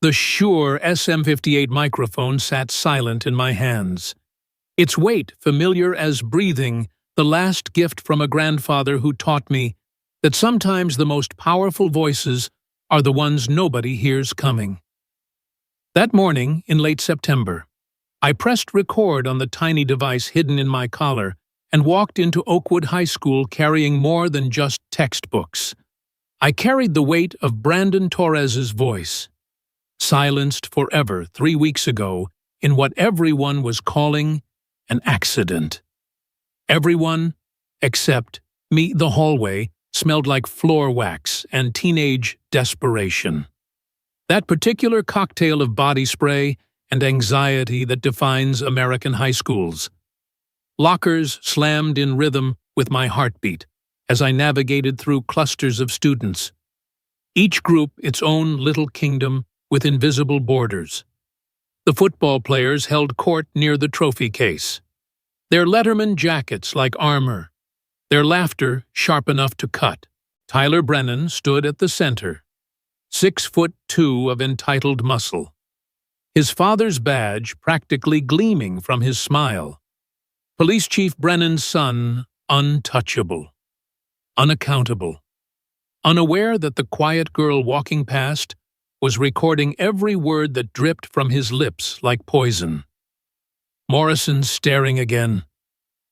The Shure SM58 microphone sat silent in my hands. Its weight familiar as breathing, the last gift from a grandfather who taught me that sometimes the most powerful voices are the ones nobody hears coming. That morning, in late September, I pressed record on the tiny device hidden in my collar and walked into Oakwood High School carrying more than just textbooks. I carried the weight of Brandon Torres's voice, silenced forever 3 weeks ago in what everyone was calling an accident. Everyone, except me. The hallway smelled like floor wax and teenage desperation. That particular cocktail of body spray and anxiety that defines American high schools. Lockers slammed in rhythm with my heartbeat as I navigated through clusters of students. Each group its own little kingdom with invisible borders. The football players held court near the trophy case, their Letterman jackets like armor, their laughter sharp enough to cut. Tyler Brennan stood at the center, 6'2" of entitled muscle, his father's badge practically gleaming from his smile. Police Chief Brennan's son, untouchable, unaccountable, unaware that the quiet girl walking past was recording every word that dripped from his lips like poison. Morrison staring again.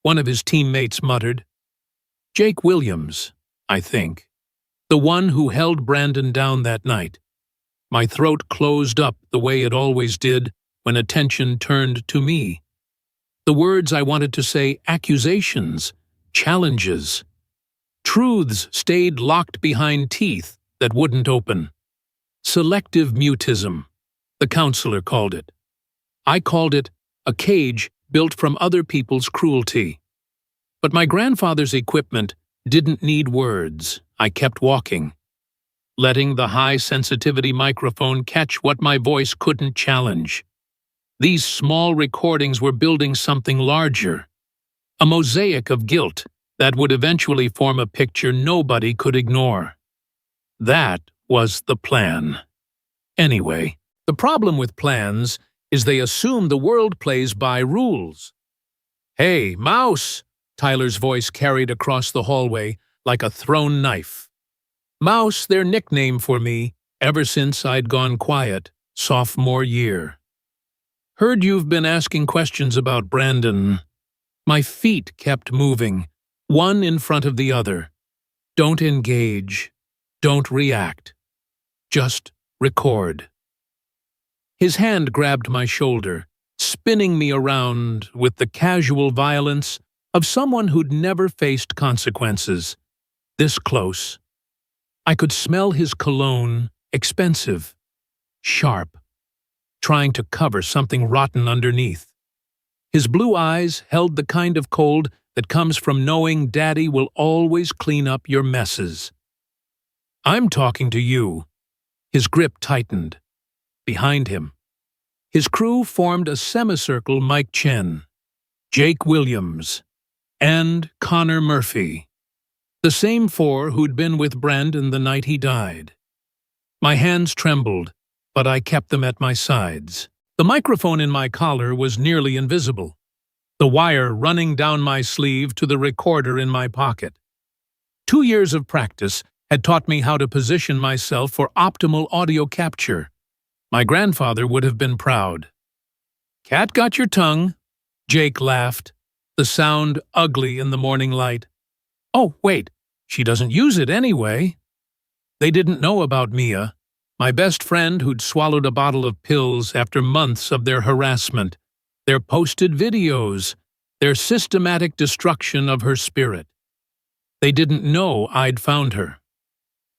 One of his teammates muttered. Jake Williams, I think. The one who held Brandon down that night. My throat closed up the way it always did when attention turned to me. The words I wanted to say, accusations, challenges. Truths stayed locked behind teeth that wouldn't open. Selective mutism, the counselor called it. I called it a cage built from other people's cruelty. But my grandfather's equipment didn't need words. I kept walking, letting the high-sensitivity microphone catch what my voice couldn't challenge. These small recordings were building something larger, a mosaic of guilt that would eventually form a picture nobody could ignore. That was the plan. Anyway, the problem with plans is they assume the world plays by rules. Hey, Mouse! Tyler's voice carried across the hallway like a thrown knife. Mouse, their nickname for me, ever since I'd gone quiet, sophomore year. Heard you've been asking questions about Brandon. My feet kept moving, one in front of the other. Don't engage. Don't react. Just record. His hand grabbed my shoulder, spinning me around with the casual violence of someone who'd never faced consequences. This close. I could smell his cologne, expensive, sharp, trying to cover something rotten underneath. His blue eyes held the kind of cold that comes from knowing Daddy will always clean up your messes. I'm talking to you. His grip tightened. Behind him, his crew formed a semicircle. Mike Chen, Jake Williams, and Connor Murphy, the same four who'd been with Brandon the night he died. My hands trembled, but I kept them at my sides. The microphone in my collar was nearly invisible, the wire running down my sleeve to the recorder in my pocket. 2 years of practice had taught me how to position myself for optimal audio capture. My grandfather would have been proud. Cat got your tongue, Jake laughed, the sound ugly in the morning light. Oh, wait, she doesn't use it anyway. They didn't know about Mia, my best friend who'd swallowed a bottle of pills after months of their harassment, their posted videos, their systematic destruction of her spirit. They didn't know I'd found her.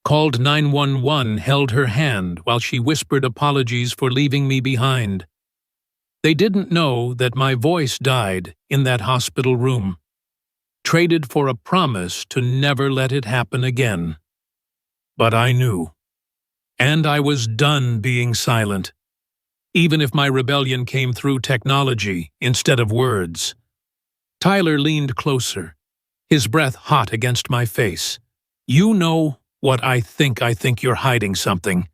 Called 911, held her hand while she whispered apologies for leaving me behind. They didn't know that my voice died in that hospital room, traded for a promise to never let it happen again. But I knew. And I was done being silent, even if my rebellion came through technology instead of words. Tyler leaned closer, his breath hot against my face. You know what I think you're hiding something.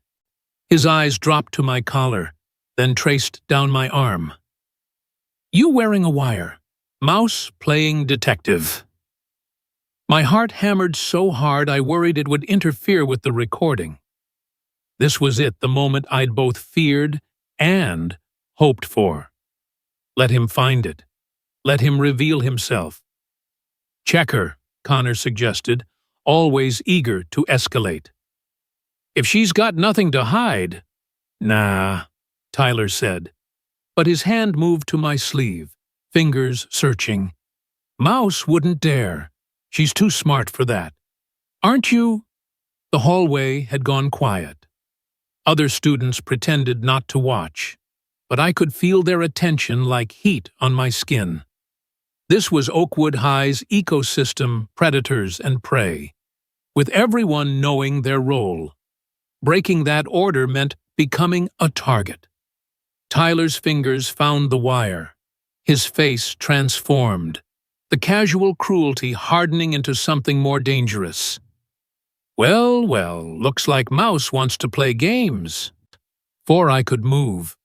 His eyes dropped to my collar, then traced down my arm. "You wearing a wire. Mouse playing detective." My heart hammered so hard I worried it would interfere with the recording. This was it, the moment I'd both feared and hoped for. Let him find it. Let him reveal himself. "Check her," Connor suggested, always eager to escalate. "If she's got nothing to hide—" "Nah," Tyler said, but his hand moved to my sleeve, fingers searching. "Mouse wouldn't dare. She's too smart for that. Aren't you?" The hallway had gone quiet. Other students pretended not to watch, but I could feel their attention like heat on my skin. This was Oakwood High's ecosystem, predators and prey, with everyone knowing their role. Breaking that order meant becoming a target. Tyler's fingers found the wire. His face transformed, the casual cruelty hardening into something more dangerous. Well, looks like Mouse wants to play games. Before I could move,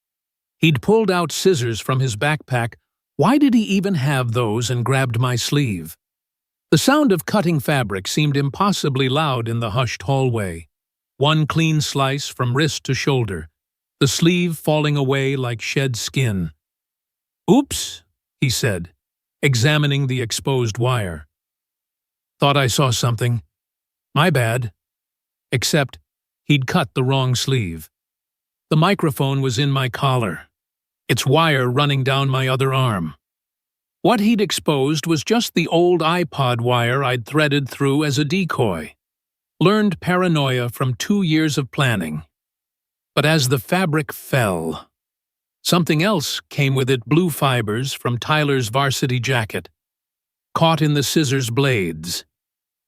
he'd pulled out scissors from his backpack. Why did he even have those, and grabbed my sleeve? The sound of cutting fabric seemed impossibly loud in the hushed hallway. One clean slice from wrist to shoulder, the sleeve falling away like shed skin. "Oops," he said, examining the exposed wire. "Thought I saw something. My bad." Except he'd cut the wrong sleeve. The microphone was in my collar, its wire running down my other arm. What he'd exposed was just the old iPod wire I'd threaded through as a decoy. Learned paranoia from 2 years of planning. But as the fabric fell, something else came with it, blue fibers from Tyler's varsity jacket, caught in the scissors blades,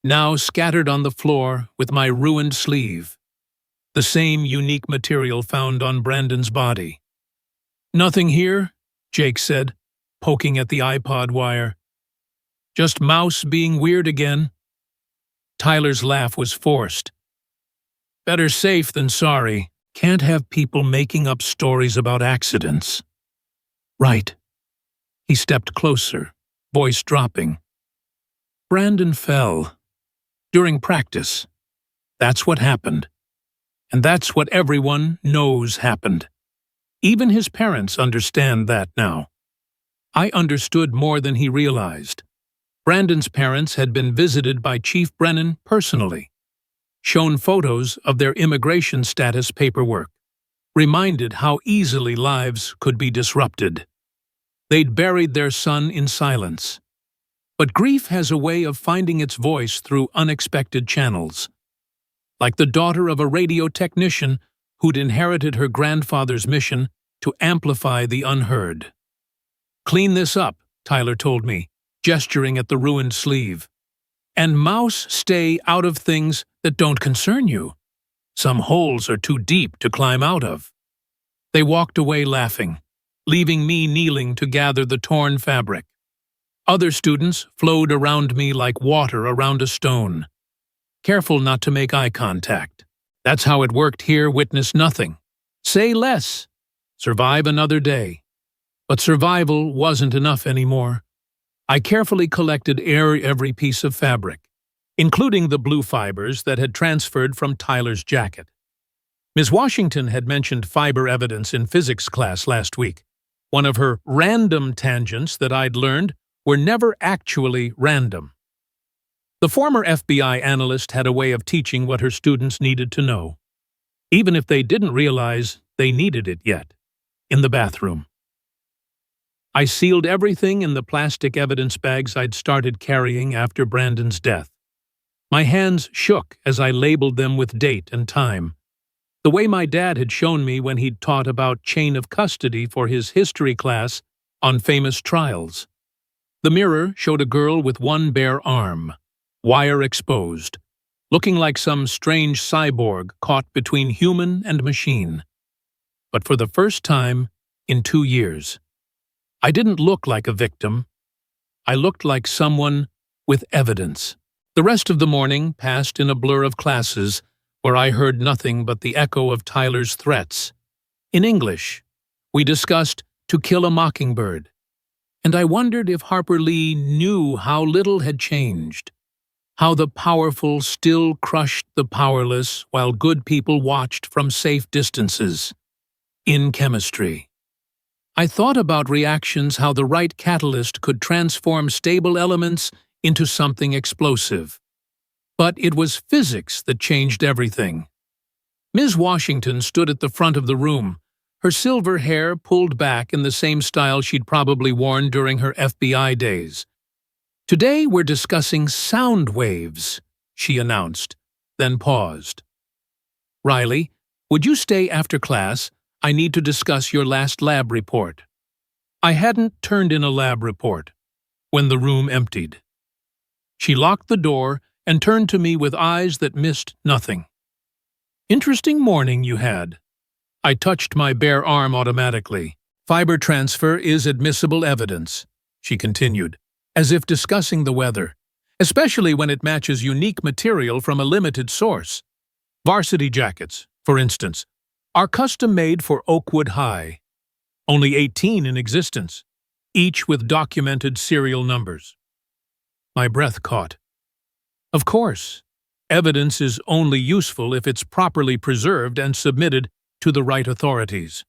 now scattered on the floor with my ruined sleeve, the same unique material found on Brandon's body. "Nothing here," Jake said, poking at the iPod wire. "Just Mouse being weird again." Tyler's laugh was forced. "Better safe than sorry. Can't have people making up stories about accidents." "Right." He stepped closer, voice dropping. "Brandon fell. During practice. That's what happened. And that's what everyone knows happened. Even his parents understand that now." I understood more than he realized. Brandon's parents had been visited by Chief Brennan personally, shown photos of their immigration status paperwork, reminded how easily lives could be disrupted. They'd buried their son in silence. But grief has a way of finding its voice through unexpected channels. Like the daughter of a radio technician who'd inherited her grandfather's mission to amplify the unheard. "Clean this up," Tyler told me, gesturing at the ruined sleeve. "And Mouse, stay out of things that don't concern you. Some holes are too deep to climb out of." They walked away laughing, leaving me kneeling to gather the torn fabric. Other students flowed around me like water around a stone, careful not to make eye contact. That's how it worked here. Witness nothing. Say less. Survive another day. But survival wasn't enough anymore. I carefully collected every piece of fabric, including the blue fibers that had transferred from Tyler's jacket. Ms. Washington had mentioned fiber evidence in physics class last week. One of her random tangents that I'd learned were never actually random. The former FBI analyst had a way of teaching what her students needed to know, even if they didn't realize they needed it yet. In the bathroom, I sealed everything in the plastic evidence bags I'd started carrying after Brandon's death. My hands shook as I labeled them with date and time, the way my dad had shown me when he'd taught about chain of custody for his history class on famous trials. The mirror showed a girl with one bare arm, wire exposed, looking like some strange cyborg caught between human and machine. But for the first time in 2 years, I didn't look like a victim. I looked like someone with evidence. The rest of the morning passed in a blur of classes, where I heard nothing but the echo of Tyler's threats. In English, we discussed To Kill a Mockingbird, and I wondered if Harper Lee knew how little had changed, how the powerful still crushed the powerless while good people watched from safe distances. In chemistry, I thought about reactions, how the right catalyst could transform stable elements into something explosive. But it was physics that changed everything. Ms. Washington stood at the front of the room, her silver hair pulled back in the same style she'd probably worn during her FBI days. "Today we're discussing sound waves," she announced, then paused. "Riley, would you stay after class? I need to discuss your last lab report." I hadn't turned in a lab report when the room emptied. She locked the door and turned to me with eyes that missed nothing. "Interesting morning you had." I touched my bare arm automatically. "Fiber transfer is admissible evidence," she continued, as if discussing the weather, "especially when it matches unique material from a limited source. Varsity jackets, for instance, are custom-made for Oakwood High. Only 18 in existence, each with documented serial numbers." My breath caught. Of course, evidence is only useful if it's properly preserved and submitted to the right authorities.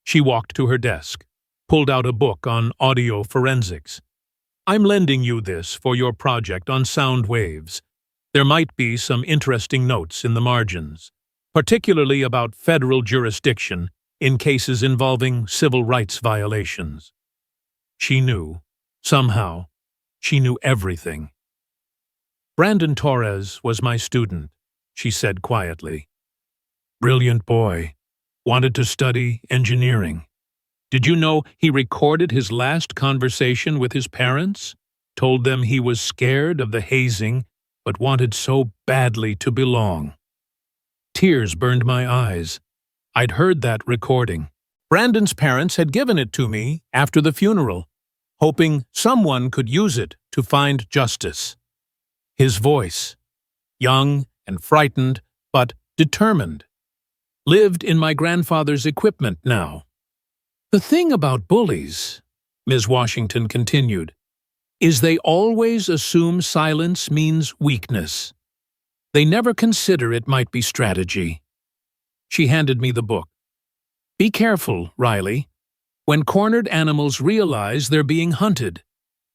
She walked to her desk, pulled out a book on audio forensics. "I'm lending you this for your project on sound waves. There might be some interesting notes in the margins, particularly about federal jurisdiction in cases involving civil rights violations." She knew, somehow, she knew everything. "Brandon Torres was my student," she said quietly. "Brilliant boy. Wanted to study engineering. Did you know he recorded his last conversation with his parents? Told them he was scared of the hazing, but wanted so badly to belong." Tears burned my eyes. I'd heard that recording. Brandon's parents had given it to me after the funeral, hoping someone could use it to find justice. His voice, young and frightened, but determined, lived in my grandfather's equipment now. "The thing about bullies," Ms. Washington continued, "is they always assume silence means weakness. They never consider it might be strategy." She handed me the book. "Be careful, Riley. When cornered animals realize they're being hunted,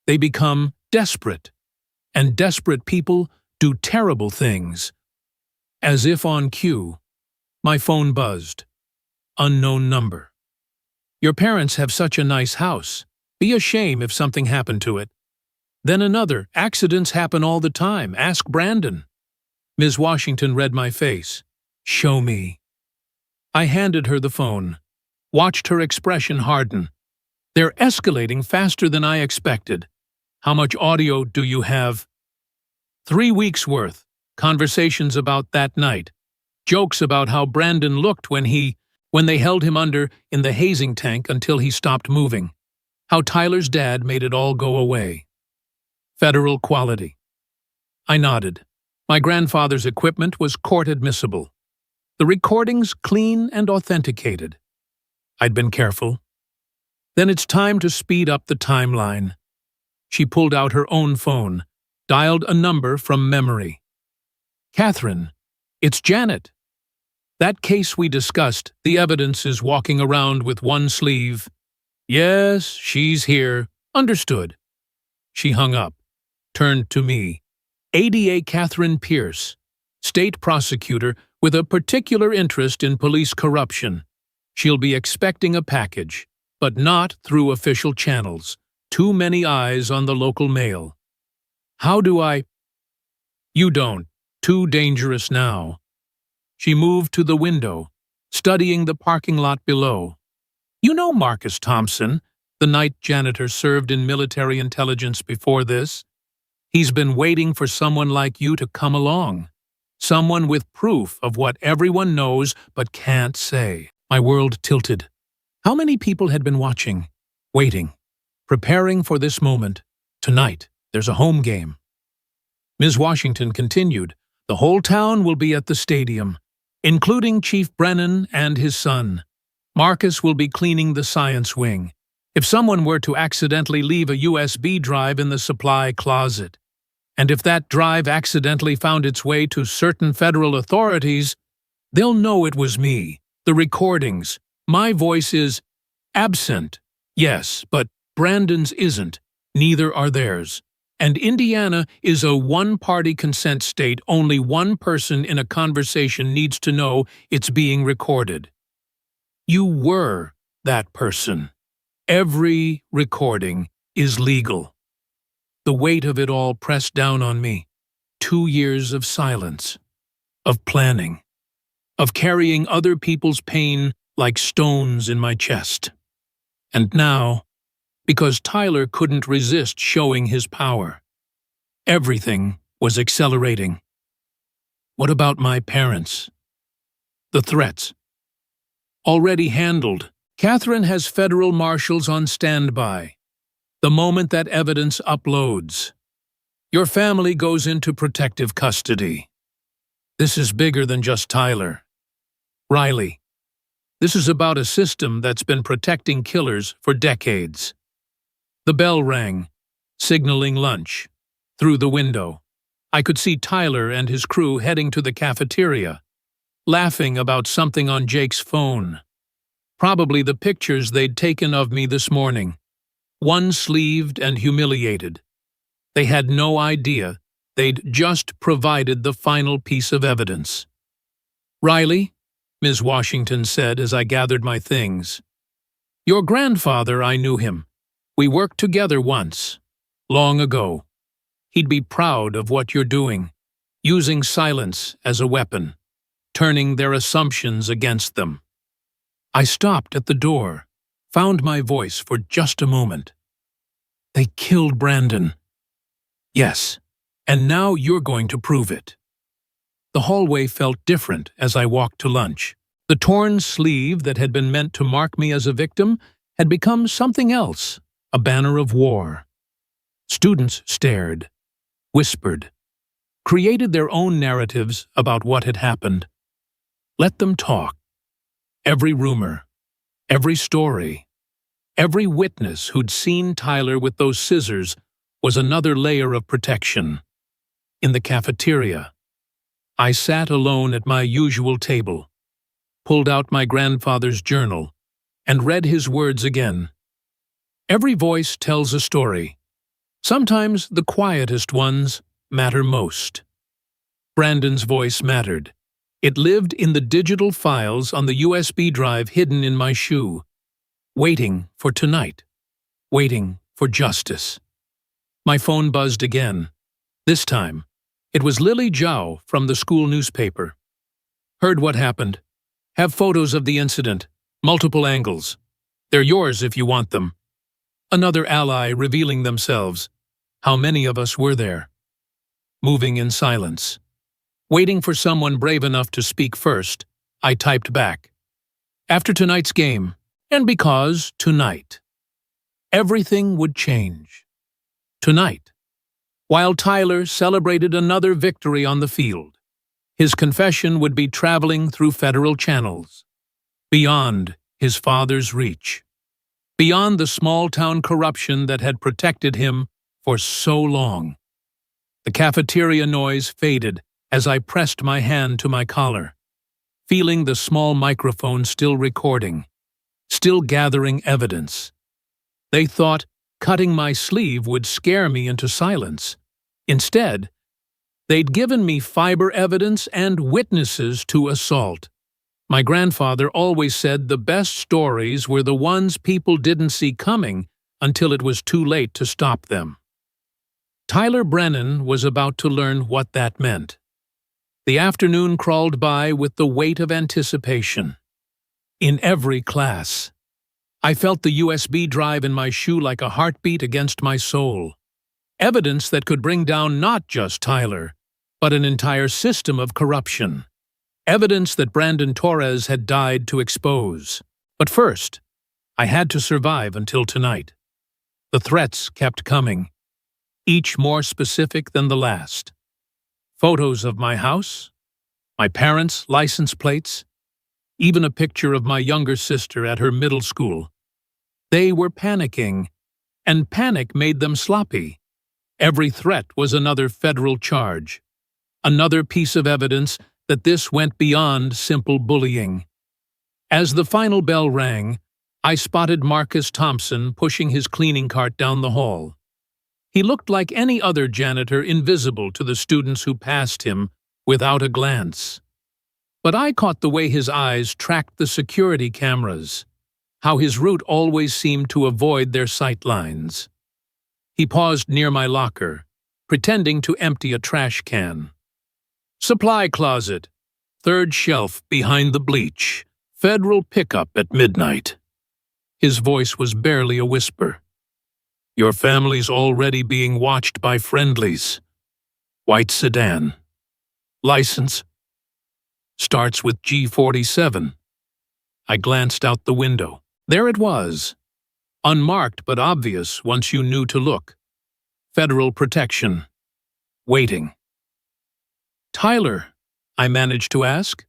they become desperate. And desperate people do terrible things." As if on cue, my phone buzzed. Unknown number. "Your parents have such a nice house. Be a shame if something happened to it." Then another. "Accidents happen all the time. Ask Brandon." Ms. Washington read my face. "Show me." I handed her the phone, watched her expression harden. "They're escalating faster than I expected. How much audio do you have?" 3 weeks worth. Conversations about that night. Jokes about how Brandon looked when they held him under in the hazing tank until he stopped moving. How Tyler's dad made it all go away. Federal quality. I nodded. My grandfather's equipment was court admissible. The recordings clean and authenticated. I'd been careful. "Then it's time to speed up the timeline." She pulled out her own phone, dialed a number from memory. "Catherine, it's Janet. That case we discussed, the evidence is walking around with one sleeve." "Yes, she's here. Understood." She hung up, turned to me. "ADA Catherine Pierce, state prosecutor with a particular interest in police corruption. She'll be expecting a package, but not through official channels. Too many eyes on the local mail." "How do I—" "You don't. Too dangerous now." She moved to the window, studying the parking lot below. "You know Marcus Thompson, the night janitor served in military intelligence before this? He's been waiting for someone like you to come along. Someone with proof of what everyone knows but can't say." My world tilted. How many people had been watching, waiting, preparing for this moment? Tonight, there's a home game. Ms. Washington continued, The whole town will be at the stadium, including Chief Brennan and his son. Marcus will be cleaning the science wing. If someone were to accidentally leave a USB drive in the supply closet, and if that drive accidentally found its way to certain federal authorities, they'll know it was me. The recordings. My voice is absent. Yes, but Brandon's isn't. Neither are theirs. And Indiana is a one-party consent state. Only one person in a conversation needs to know it's being recorded. You were that person. Every recording is legal. The weight of it all pressed down on me. 2 years of silence, of planning, of carrying other people's pain like stones in my chest. And now, because Tyler couldn't resist showing his power, everything was accelerating. What about my parents? The threats. Already handled. Catherine has federal marshals on standby. The moment that evidence uploads, your family goes into protective custody. This is bigger than just Tyler. Riley. This is about a system that's been protecting killers for decades. The bell rang, signaling lunch. Through the window, I could see Tyler and his crew heading to the cafeteria, laughing about something on Jake's phone. Probably the pictures they'd taken of me this morning, one-sleeved and humiliated. They had no idea they'd just provided the final piece of evidence. "Riley," Ms. Washington said as I gathered my things. "Your grandfather, I knew him. We worked together once, long ago. He'd be proud of what you're doing, using silence as a weapon, turning their assumptions against them." I stopped at the door, found my voice for just a moment. "They killed Brandon." "Yes, and now you're going to prove it." The hallway felt different as I walked to lunch. The torn sleeve that had been meant to mark me as a victim had become something else, a banner of war. Students stared, whispered, created their own narratives about what had happened. Let them talk. Every rumor, every story, every witness who'd seen Tyler with those scissors was another layer of protection. In the cafeteria, I sat alone at my usual table, pulled out my grandfather's journal, and read his words again. Every voice tells a story. Sometimes the quietest ones matter most. Brandon's voice mattered. It lived in the digital files on the USB drive hidden in my shoe, waiting for tonight, waiting for justice. My phone buzzed again. This time, it was Lily Zhao from the school newspaper. "Heard what happened. Have photos of the incident, multiple angles. They're yours if you want them." Another ally revealing themselves. How many of us were there? Moving in silence. Waiting for someone brave enough to speak first, I typed back. "After tonight's game, and because tonight, everything would change. Tonight, while Tyler celebrated another victory on the field, his confession would be traveling through federal channels, beyond his father's reach, beyond the small-town corruption that had protected him for so long." The cafeteria noise faded as I pressed my hand to my collar, feeling the small microphone still recording, still gathering evidence. They thought cutting my sleeve would scare me into silence. Instead, they'd given me fiber evidence and witnesses to assault. My grandfather always said the best stories were the ones people didn't see coming until it was too late to stop them. Tyler Brennan was about to learn what that meant. The afternoon crawled by with the weight of anticipation. In every class, I felt the USB drive in my shoe like a heartbeat against my soul. Evidence that could bring down not just Tyler, but an entire system of corruption. Evidence that Brandon Torres had died to expose. But first, I had to survive until tonight. The threats kept coming, each more specific than the last. Photos of my house, my parents' license plates, even a picture of my younger sister at her middle school. They were panicking, and panic made them sloppy. Every threat was another federal charge, another piece of evidence that this went beyond simple bullying. As the final bell rang, I spotted Marcus Thompson pushing his cleaning cart down the hall. He looked like any other janitor, invisible to the students who passed him without a glance. But I caught the way his eyes tracked the security cameras, how his route always seemed to avoid their sight lines. He paused near my locker, pretending to empty a trash can. Supply closet, third shelf behind the bleach, federal pickup at midnight. His voice was barely a whisper. Your family's already being watched by friendlies. White sedan. License. Starts with G47. I glanced out the window. There it was. Unmarked but obvious once you knew to look. Federal protection. Waiting. Tyler, I managed to ask.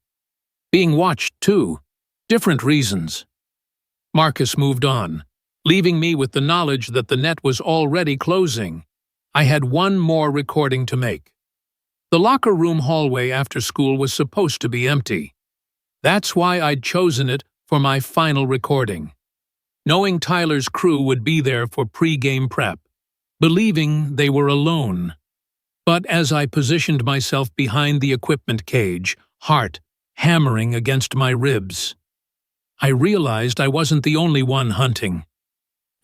Being watched too. Different reasons. Marcus moved on, leaving me with the knowledge that the net was already closing. I had one more recording to make. The locker room hallway after school was supposed to be empty. That's why I'd chosen it for my final recording. Knowing Tyler's crew would be there for pre-game prep, believing they were alone. But as I positioned myself behind the equipment cage, heart hammering against my ribs, I realized I wasn't the only one hunting.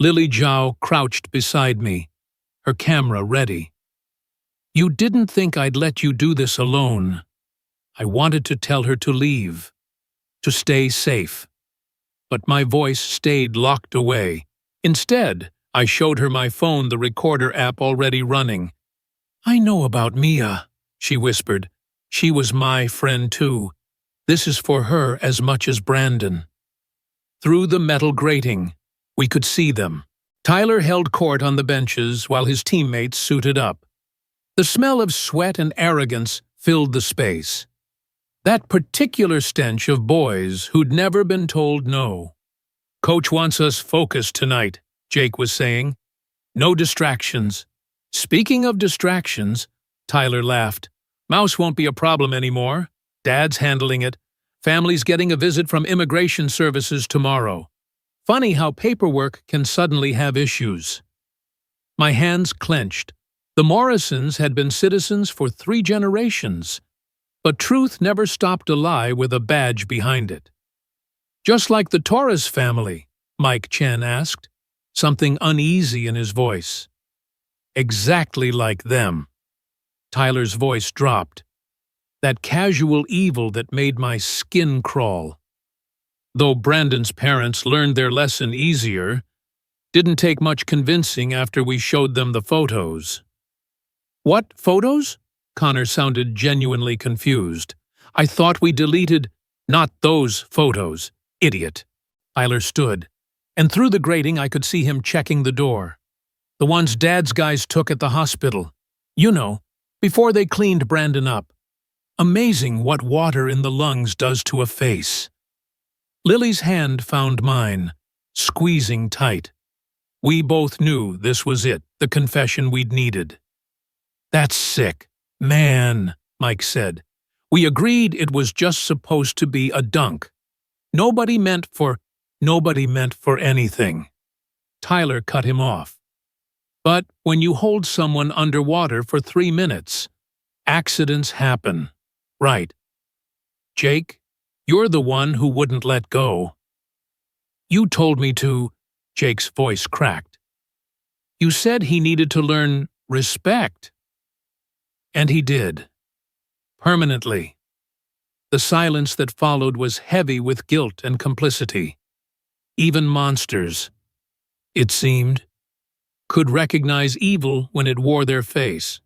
Lily Zhao crouched beside me, her camera ready. You didn't think I'd let you do this alone. I wanted to tell her to leave, to stay safe. But my voice stayed locked away. Instead, I showed her my phone, the recorder app already running. I know about Mia, she whispered. She was my friend too. This is for her as much as Brandon. Through the metal grating, we could see them. Tyler held court on the benches while his teammates suited up. The smell of sweat and arrogance filled the space. That particular stench of boys who'd never been told no. Coach wants us focused tonight, Jake was saying. No distractions. Speaking of distractions, Tyler laughed. Mouse won't be a problem anymore. Dad's handling it. Family's getting a visit from immigration services tomorrow. Funny how paperwork can suddenly have issues. My hands clenched. The Morrisons had been citizens for 3 generations. But truth never stopped a lie with a badge behind it. Just like the Torres family, Mike Chen asked, something uneasy in his voice. Exactly like them. Tyler's voice dropped. That casual evil that made my skin crawl. Though Brandon's parents learned their lesson easier, didn't take much convincing after we showed them the photos. What photos? Connor sounded genuinely confused. I thought we deleted. Not those photos, idiot. Tyler stood, and through the grating I could see him checking the door. The ones Dad's guys took at the hospital. You know, before they cleaned Brandon up. Amazing what water in the lungs does to a face. Lily's hand found mine, squeezing tight. We both knew this was it, the confession we'd needed. That's sick. Man, Mike said. We agreed it was just supposed to be a dunk. Nobody meant for anything. Tyler cut him off. But when you hold someone underwater for 3 minutes, accidents happen. Right. Jake, you're the one who wouldn't let go. You told me to, Jake's voice cracked. You said he needed to learn respect. And he did. Permanently. The silence that followed was heavy with guilt and complicity. Even monsters, it seemed, could recognize evil when it wore their face.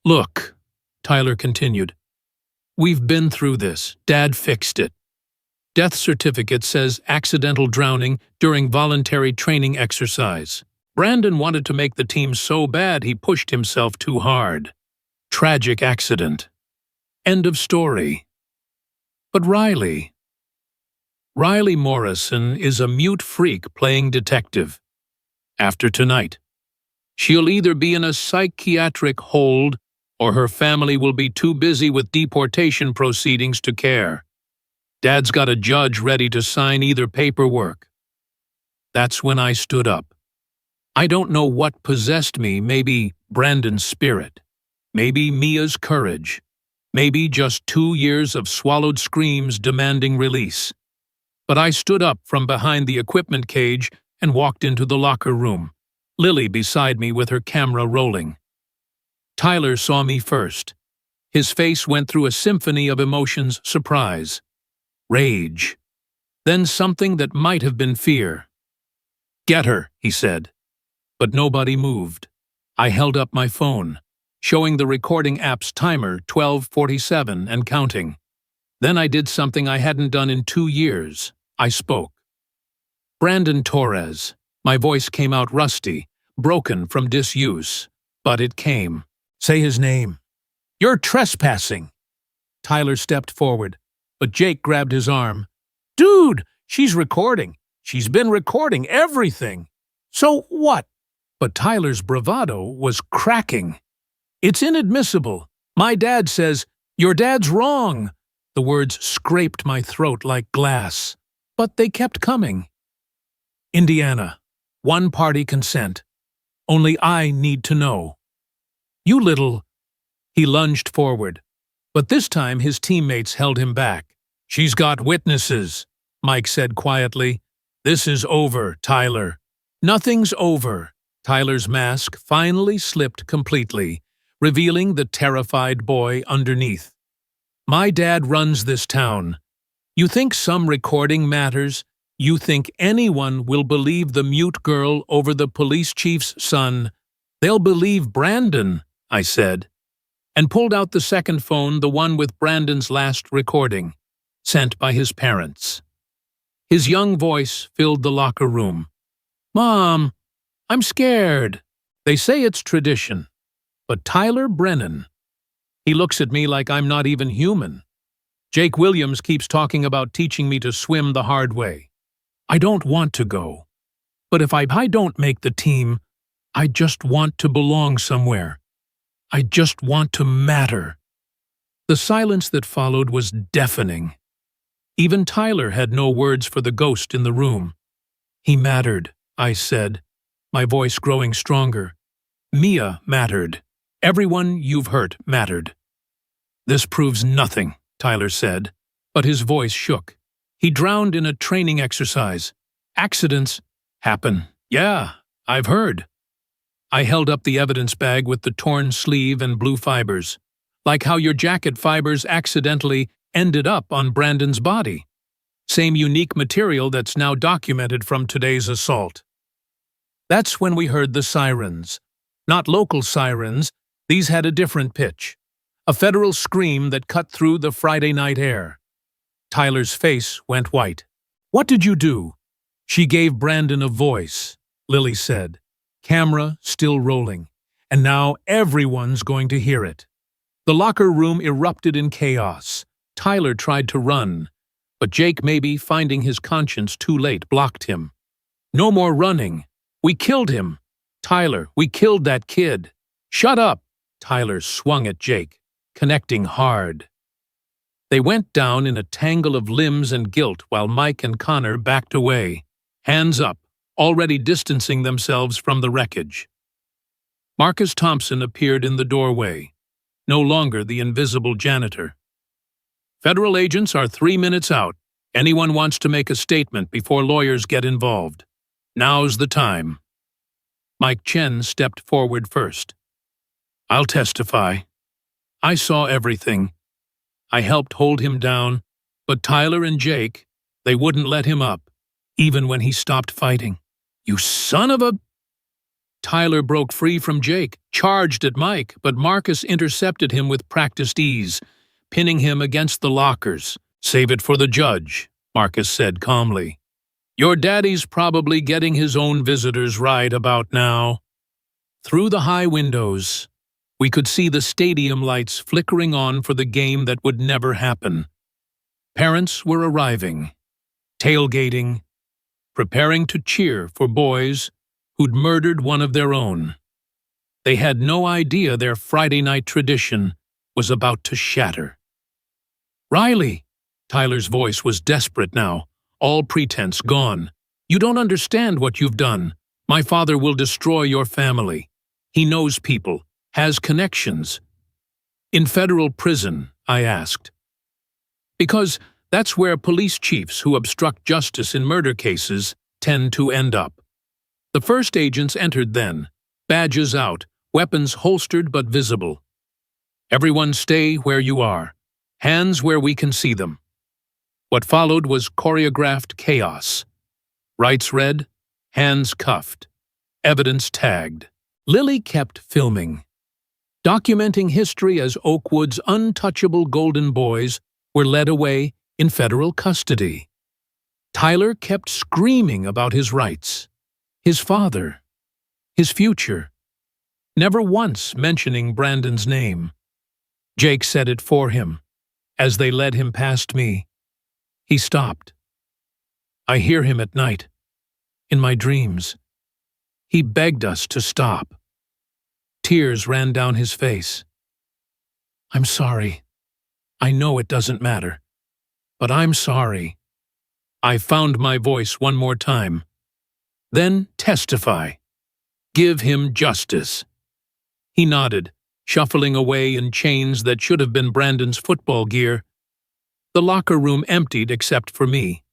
Look, Tyler continued. We've been through this. Dad fixed it. Death certificate says accidental drowning during voluntary training exercise. Brandon wanted to make the team so bad he pushed himself too hard. Tragic accident. End of story. But Riley Morrison is a mute freak playing detective. After tonight, she'll either be in a psychiatric hold or her family will be too busy with deportation proceedings to care. Dad's got a judge ready to sign either paperwork. That's when I stood up. I don't know what possessed me, maybe Brandon's spirit, maybe Mia's courage, maybe just 2 years of swallowed screams demanding release. But I stood up from behind the equipment cage and walked into the locker room, Lily beside me with her camera rolling. Tyler saw me first. His face went through a symphony of emotions: surprise, rage, then something that might have been fear. "Get her," he said. But nobody moved. I held up my phone, showing the recording app's timer 12:47 and counting. Then I did something I hadn't done in 2 years. I spoke. "Brandon Torres." My voice came out rusty, broken from disuse, but it came. "Say his name." "You're trespassing." Tyler stepped forward, but Jake grabbed his arm. "Dude, she's recording. She's been recording everything." "So what?" But Tyler's bravado was cracking. "It's inadmissible. My dad says, 'Your dad's wrong.'" The words scraped my throat like glass, but they kept coming. "Indiana. One-party consent. Only I need to know." "You little—" He lunged forward, but this time his teammates held him back. "She's got witnesses," Mike said quietly. "This is over, Tyler." "Nothing's over." Tyler's mask finally slipped completely, revealing the terrified boy underneath. "My dad runs this town. You think some recording matters? You think anyone will believe the mute girl over the police chief's son? They'll believe Brandon," I said, and pulled out the second phone, the one with Brandon's last recording, sent by his parents. His young voice filled the locker room. "Mom, I'm scared." They say it's tradition. But Tyler Brennan, he looks at me like I'm not even human. Jake Williams keeps talking about teaching me to swim the hard way. I don't want to go. But if I don't make the team, I just want to belong somewhere. I just want to matter. The silence that followed was deafening. Even Tyler had no words for the ghost in the room. "He mattered," I said, my voice growing stronger. "Mia mattered. Everyone you've hurt mattered." "This proves nothing," Tyler said, but his voice shook. He drowned in a training exercise. "Accidents happen. Yeah, I've heard." I held up the evidence bag with the torn sleeve and blue fibers, like how your jacket fibers accidentally ended up on Brandon's body. Same unique material that's now documented from today's assault. That's when we heard the sirens. Not local sirens, these had a different pitch. A federal scream that cut through the Friday night air. Tyler's face went white. "What did you do?" "She gave Brandon a voice," Lily said, camera still rolling, "and now everyone's going to hear it." The locker room erupted in chaos. Tyler tried to run, but Jake, maybe finding his conscience too late, blocked him. "No more running. We killed him. Tyler, we killed that kid." "Shut up!" Tyler swung at Jake, connecting hard. They went down in a tangle of limbs and guilt while Mike and Connor backed away, hands up, already distancing themselves from the wreckage. Marcus Thompson appeared in the doorway, no longer the invisible janitor. "Federal agents are 3 minutes out. Anyone wants to make a statement before lawyers get involved. Now's the time." Mike Chen stepped forward first. "I'll testify. I saw everything. I helped hold him down, but Tyler and Jake, they wouldn't let him up, even when he stopped fighting." "You son of a—" Tyler broke free from Jake, charged at Mike, but Marcus intercepted him with practiced ease, pinning him against the lockers. "Save it for the judge," Marcus said calmly. "Your daddy's probably getting his own visitors right about now." Through the high windows, We could see the stadium lights flickering on for the game that would never happen. Parents were arriving, tailgating, preparing to cheer for boys who'd murdered one of their own. They had no idea their Friday night tradition was about to shatter. "Riley!" Tyler's voice was desperate now, all pretense gone. "You don't understand what you've done. My father will destroy your family. He knows people, has connections." "In federal prison?" I asked. "Because that's where police chiefs who obstruct justice in murder cases tend to end up." The first agents entered then, badges out, weapons holstered but visible. "Everyone stay where you are. Hands where we can see them." What followed was choreographed chaos. Rights read, hands cuffed, evidence tagged. Lily kept filming, documenting history as Oakwood's untouchable golden boys were led away in federal custody. Tyler kept screaming about his rights, his father, his future, never once mentioning Brandon's name. Jake said it for him. As they led him past me, he stopped. I hear him at night, in my dreams. He begged us to stop. Tears ran down his face. "I'm sorry. I know it doesn't matter, but I'm sorry." I found my voice one more time. "Then testify. Give him justice." He nodded, shuffling away in chains that should have been Brandon's football gear. The locker room emptied except for me,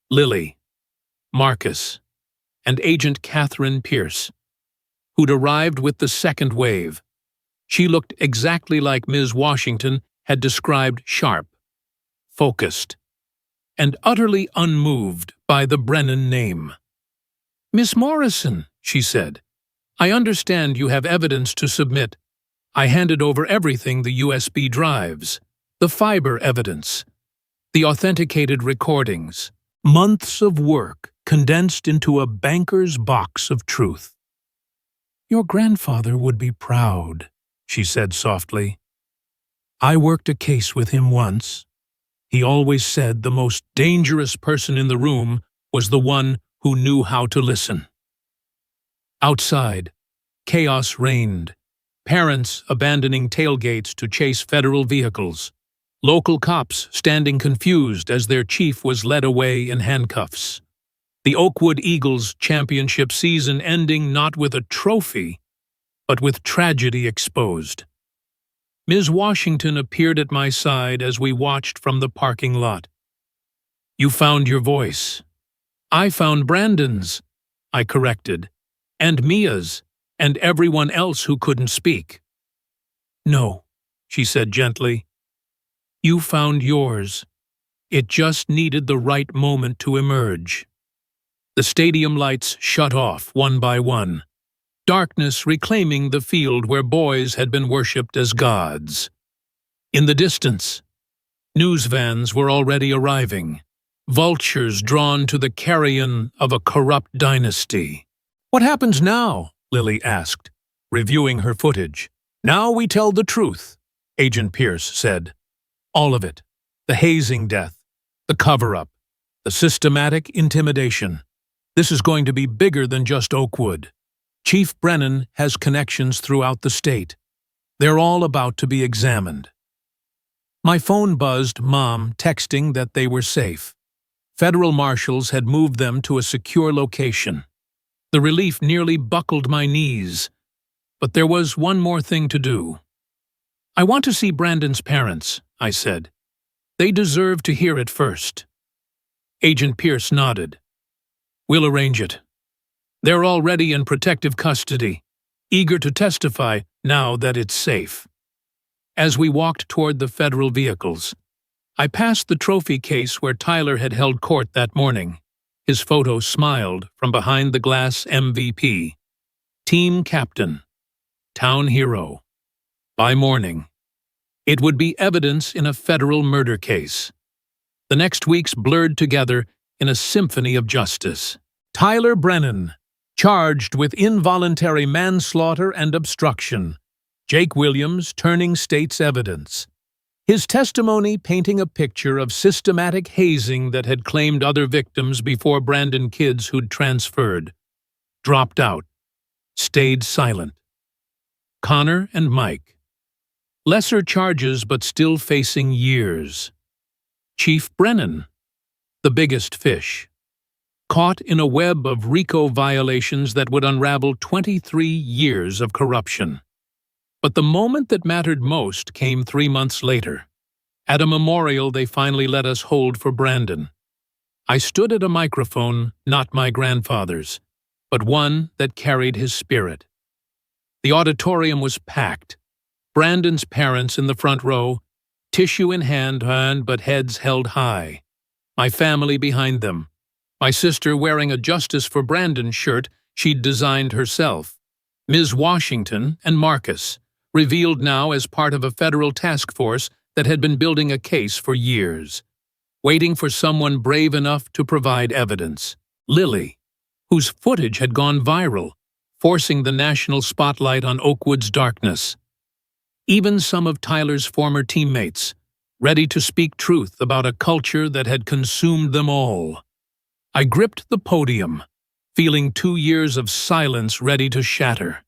Lily, Marcus, and Agent Catherine Pierce, who'd arrived with the second wave. She looked exactly like Ms. Washington had described, sharp, focused, and utterly unmoved by the Brennan name. "Miss Morrison," she said, "I understand you have evidence to submit. I handed over everything the USB drives, the fiber evidence, the authenticated recordings, months of work condensed into a banker's box of truth." "Your grandfather would be proud," she said softly. "I worked a case with him once. He always said the most dangerous person in the room was the one who knew how to listen." Outside, chaos reigned. Parents abandoning tailgates to chase federal vehicles. Local cops standing confused as their chief was led away in handcuffs. The Oakwood Eagles championship season ending not with a trophy, but with tragedy exposed. Ms. Washington appeared at my side as we watched from the parking lot. "You found your voice." "I found Brandon's," I corrected, "and Mia's, and everyone else who couldn't speak." "No," she said gently. "You found yours. It just needed the right moment to emerge." The stadium lights shut off one by one, darkness reclaiming the field where boys had been worshipped as gods. In the distance, news vans were already arriving, vultures drawn to the carrion of a corrupt dynasty. "What happens now?" Lily asked, reviewing her footage. "Now we tell the truth," Agent Pierce said. "All of it. The hazing death, the cover-up, the systematic intimidation. This is going to be bigger than just Oakwood. Chief Brennan has connections throughout the state. They're all about to be examined." My phone buzzed, Mom texting that they were safe. Federal marshals had moved them to a secure location. The relief nearly buckled my knees, but there was one more thing to do. "I want to see Brandon's parents," I said. "They deserve to hear it first." Agent Pierce nodded. "We'll arrange it. They're already in protective custody, eager to testify now that it's safe." As we walked toward the federal vehicles, I passed the trophy case where Tyler had held court that morning. His photo smiled from behind the glass MVP. Team captain. Town hero. By morning, it would be evidence in a federal murder case. The next weeks blurred together in a symphony of justice. Tyler Brennan, charged with involuntary manslaughter and obstruction. Jake Williams turning state's evidence. His testimony painting a picture of systematic hazing that had claimed other victims before Brandon kids who'd transferred. Dropped out. Stayed silent. Connor and Mike. Lesser charges but still facing years. Chief Brennan. The biggest fish. Caught in a web of RICO violations that would unravel 23 years of corruption. But the moment that mattered most came 3 months later. At a memorial they finally let us hold for Brandon. I stood at a microphone, not my grandfather's, but one that carried his spirit. The auditorium was packed. Brandon's parents in the front row, tissue in hand but heads held high. My family behind them. My sister wearing a Justice for Brandon shirt she'd designed herself. Ms. Washington and Marcus, revealed now as part of a federal task force that had been building a case for years, waiting for someone brave enough to provide evidence. Lily, whose footage had gone viral, forcing the national spotlight on Oakwood's darkness. Even some of Tyler's former teammates, ready to speak truth about a culture that had consumed them all. I gripped the podium, feeling 2 years of silence ready to shatter.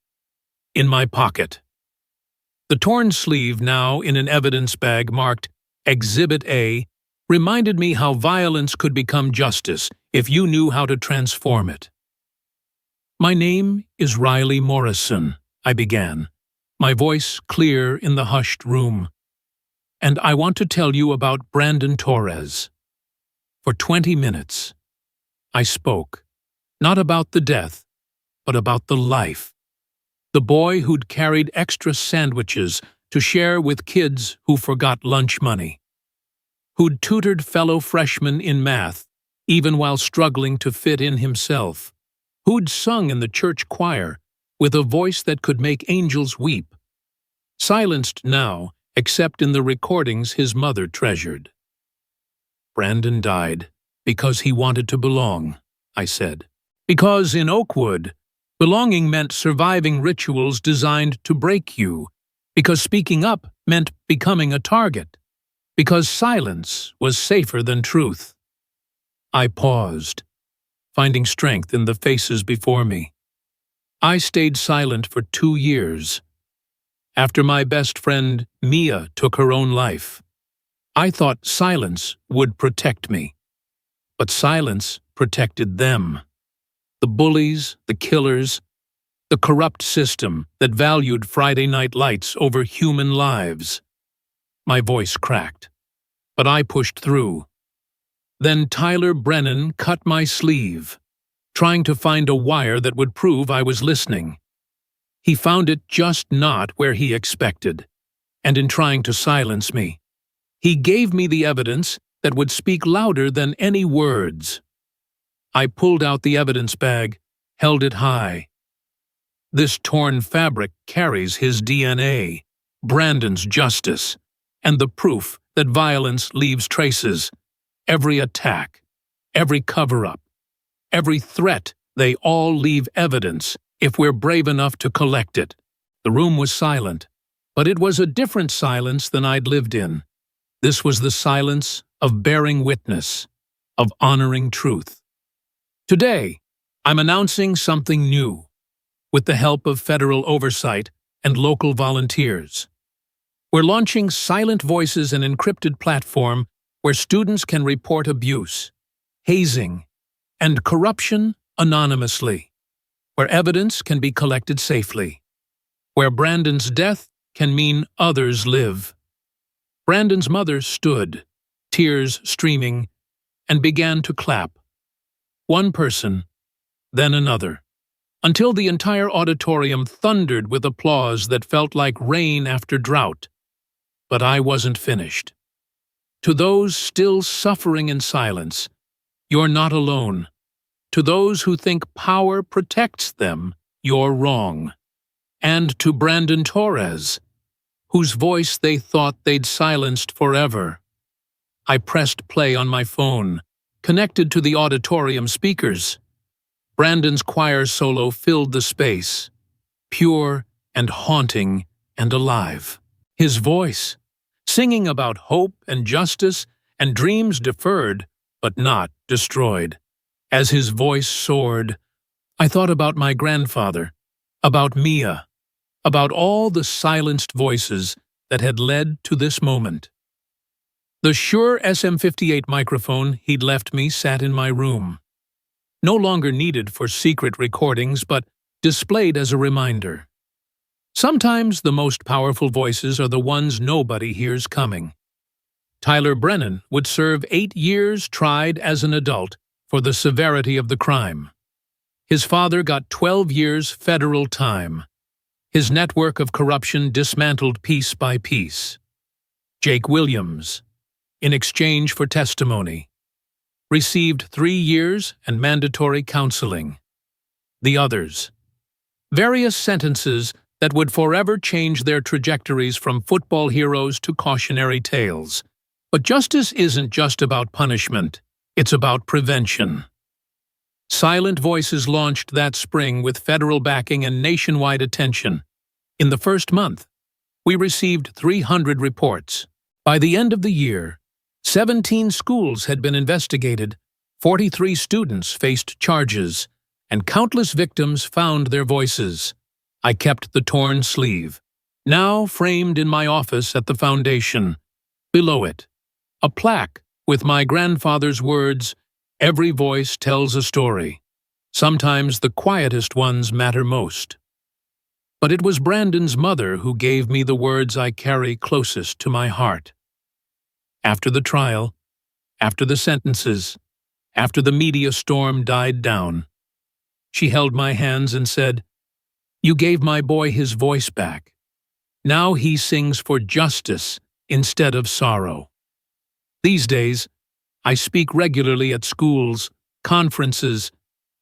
In my pocket. The torn sleeve, now in an evidence bag marked Exhibit A, reminded me how violence could become justice if you knew how to transform it. My name is Riley Morrison, I began, my voice clear in the hushed room. And I want to tell you about Brandon Torres. For 20 minutes, I spoke, not about the death, but about the life. The boy who'd carried extra sandwiches to share with kids who forgot lunch money. Who'd tutored fellow freshmen in math, even while struggling to fit in himself. Who'd sung in the church choir with a voice that could make angels weep. Silenced now, except in the recordings his mother treasured. Brandon died because he wanted to belong, I said. Because in Oakwood, belonging meant surviving rituals designed to break you, because speaking up meant becoming a target, because silence was safer than truth. I paused, finding strength in the faces before me. I stayed silent for 2 years. After my best friend, Mia, took her own life, I thought silence would protect me. But silence protected them. The bullies, the killers, the corrupt system that valued Friday night lights over human lives. My voice cracked, but I pushed through. Then Tyler Brennan cut my sleeve, trying to find a wire that would prove I was listening. He found it just not where he expected, and in trying to silence me, he gave me the evidence that would speak louder than any words. I pulled out the evidence bag, held it high. This torn fabric carries his DNA, Brandon's justice, and the proof that violence leaves traces. Every attack, every cover-up, every threat, they all leave evidence if we're brave enough to collect it. The room was silent, but it was a different silence than I'd lived in. This was the silence of bearing witness, of honoring truth. Today, I'm announcing something new, with the help of federal oversight and local volunteers. We're launching Silent Voices, an encrypted platform where students can report abuse, hazing, and corruption anonymously, where evidence can be collected safely, where Brandon's death can mean others live. Brandon's mother stood, tears streaming, and began to clap. One person, then another, until the entire auditorium thundered with applause that felt like rain after drought. But I wasn't finished. To those still suffering in silence, you're not alone. To those who think power protects them, you're wrong. And to Brandon Torres, whose voice they thought they'd silenced forever. I pressed play on my phone, connected to the auditorium speakers. Brandon's choir solo filled the space, pure and haunting and alive. His voice, singing about hope and justice and dreams deferred but not destroyed. As his voice soared, I thought about my grandfather, about Mia, about all the silenced voices that had led to this moment. The Shure SM58 microphone he'd left me sat in my room, no longer needed for secret recordings but displayed as a reminder. Sometimes the most powerful voices are the ones nobody hears coming. Tyler Brennan would serve 8 years tried as an adult for the severity of the crime. His father got 12 years federal time. His network of corruption dismantled piece by piece. Jake Williams, in exchange for testimony, received 3 years and mandatory counseling. The others, various sentences that would forever change their trajectories from football heroes to cautionary tales. But justice isn't just about punishment, it's about prevention. Silent Voices launched that spring with federal backing and nationwide attention. In the first month, we received 300 reports. By the end of the year, 17 schools had been investigated, 43 students faced charges, and countless victims found their voices. I kept the torn sleeve, now framed in my office at the foundation. Below it, a plaque with my grandfather's words, "Every voice tells a story. Sometimes the quietest ones matter most." But it was Brandon's mother who gave me the words I carry closest to my heart. After the trial, after the sentences, after the media storm died down, she held my hands and said, "You gave my boy his voice back. Now he sings for justice instead of sorrow." These days, I speak regularly at schools, conferences,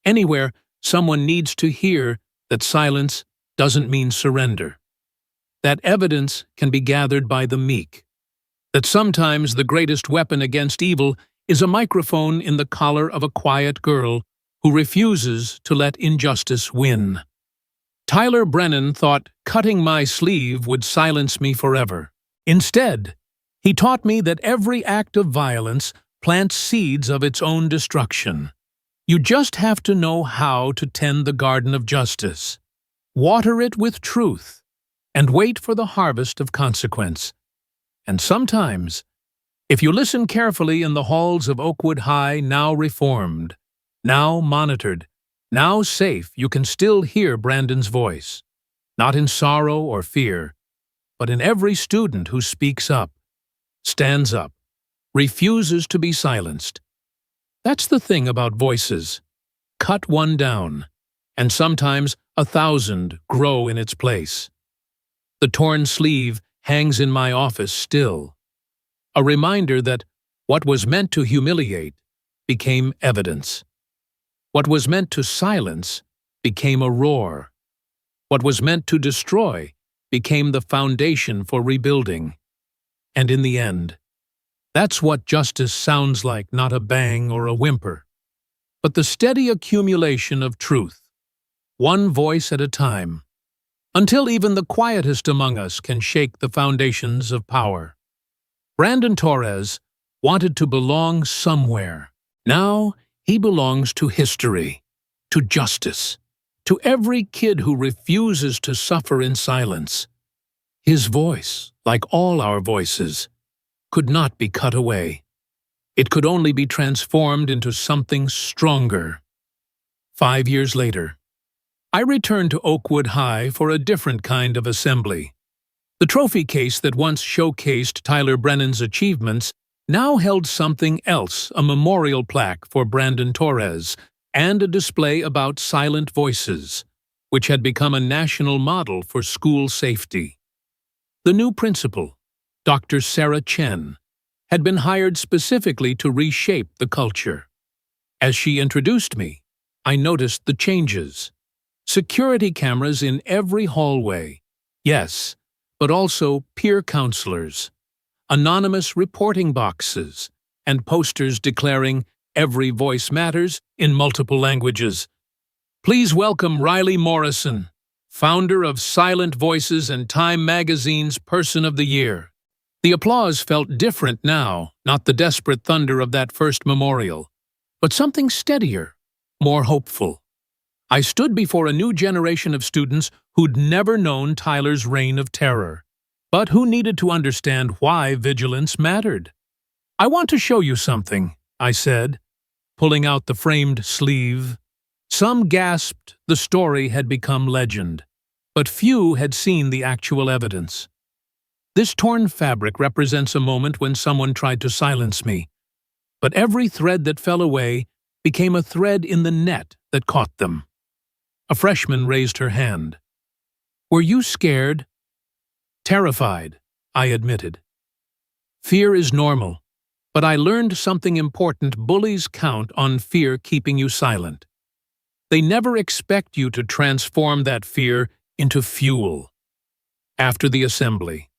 anywhere someone needs to hear that silence doesn't mean surrender, that evidence can be gathered by the meek, that sometimes the greatest weapon against evil is a microphone in the collar of a quiet girl who refuses to let injustice win. Tyler Brennan thought cutting my sleeve would silence me forever. Instead, he taught me that every act of violence plants seeds of its own destruction. You just have to know how to tend the garden of justice, water it with truth, and wait for the harvest of consequence. And sometimes, if you listen carefully in the halls of Oakwood High, now reformed, now monitored, now safe, you can still hear Brandon's voice, not in sorrow or fear, but in every student who speaks up, stands up, refuses to be silenced. That's the thing about voices. Cut one down, and sometimes 1,000 grow in its place. The torn sleeve hangs in my office still, a reminder that what was meant to humiliate became evidence. What was meant to silence became a roar. What was meant to destroy became the foundation for rebuilding. And in the end, that's what justice sounds like, not a bang or a whimper, but the steady accumulation of truth, one voice at a time, until even the quietest among us can shake the foundations of power. Brandon Torres wanted to belong somewhere. Now he belongs to history, to justice, to every kid who refuses to suffer in silence. His voice, like all our voices, could not be cut away. It could only be transformed into something stronger. 5 years later, I returned to Oakwood High for a different kind of assembly. The trophy case that once showcased Tyler Brennan's achievements now held something else, a memorial plaque for Brandon Torres and a display about silent voices, which had become a national model for school safety. The new principal, Dr. Sarah Chen, had been hired specifically to reshape the culture. As she introduced me, I noticed the changes. Security cameras in every hallway, yes, but also peer counselors, anonymous reporting boxes, and posters declaring "Every voice matters" in multiple languages. Please welcome Riley Morrison, founder of Silent Voices and Time Magazine's Person of the Year. The applause felt different now, not the desperate thunder of that first memorial, but something steadier, more hopeful. I stood before a new generation of students who'd never known Tyler's reign of terror, but who needed to understand why vigilance mattered. "I want to show you something," I said, pulling out the framed sleeve. Some gasped the story had become legend, but few had seen the actual evidence. This torn fabric represents a moment when someone tried to silence me, but every thread that fell away became a thread in the net that caught them. A freshman raised her hand. "Were you scared?" "Terrified," I admitted. "Fear is normal, but I learned something important. Bullies count on fear keeping you silent. They never expect you to transform that fear into fuel." After the assembly,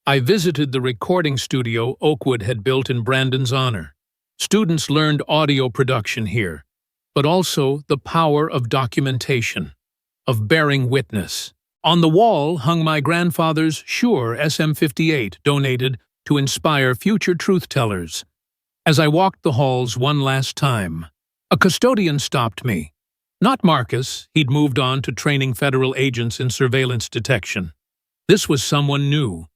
I visited the recording studio Oakwood had built in Brandon's honor. Students learned audio production here, but also the power of documentation, of bearing witness. On the wall hung my grandfather's Shure SM58, donated to inspire future truth-tellers. As I walked the halls one last time, a custodian stopped me. Not Marcus, he'd moved on to training federal agents in surveillance detection. This was someone new,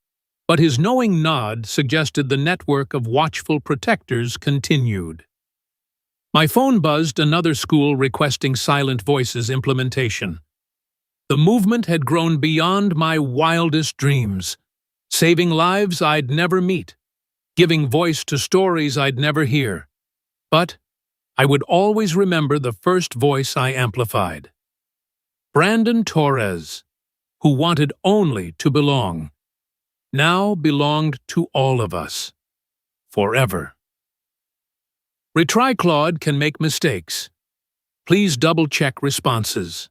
but his knowing nod suggested the network of watchful protectors continued. My phone buzzed, another school requesting Silent Voices implementation. The movement had grown beyond my wildest dreams, saving lives I'd never meet, giving voice to stories I'd never hear. But I would always remember the first voice I amplified. Brandon Torres, who wanted only to belong, now belonged to all of us, forever. Retry Claude can make mistakes. Please double-check responses.